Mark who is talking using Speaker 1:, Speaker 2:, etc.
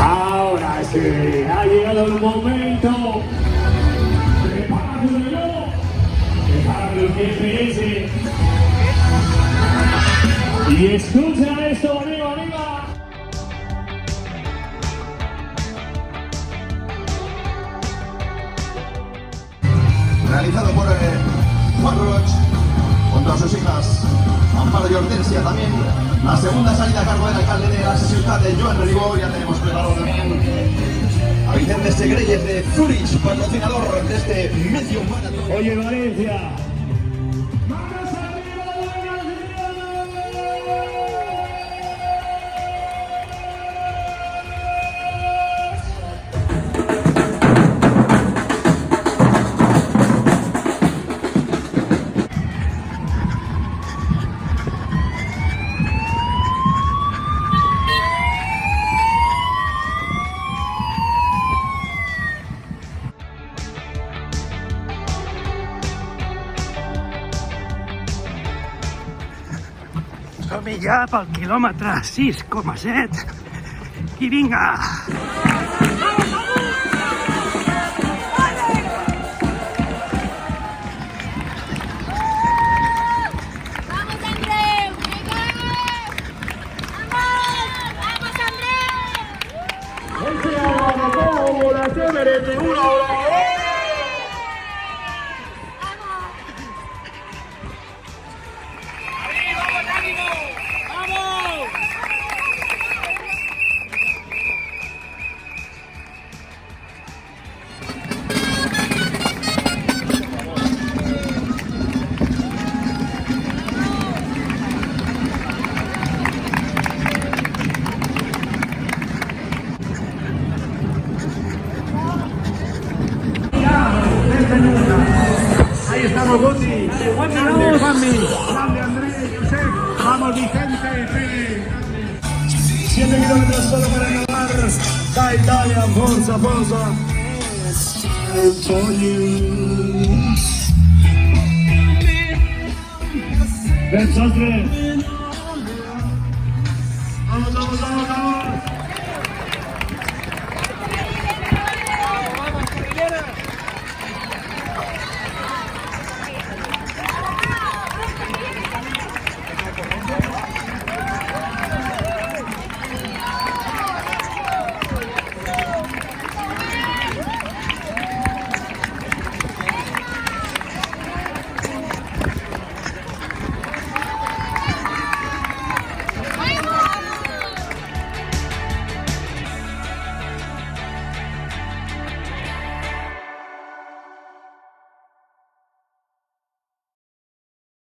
Speaker 1: Ahora sí, ha llegado el momento. Prepara tu reloj, prepara el GPS. Y escucha esto, arriba, arriba.
Speaker 2: Realizado por Juan Roch, junto a sus hijas Amparo y Hortensia también. La segunda salida a cargo del alcalde de la ciudad de Joan Ribó. Ya tenemos preparado también a Vicente Segreyes de Zurich, patrocinador de este medio maratón.
Speaker 1: Oye, Valencia.
Speaker 3: Som ja pel quilòmetre 6,7 i vinga!
Speaker 4: ¡Vamos, Andreu! ¡Venga! ¡Vamos, Andreu!
Speaker 1: Este aguantó como la se merece una hora.
Speaker 3: Ahí estamos, Guti. Grande Juanmi. Grande Andrés, Josep. Vamos, Vicente, Pérez.
Speaker 1: 7 kilómetros solo para acabar. Da Italia, forza, forza. For you. Verso 3.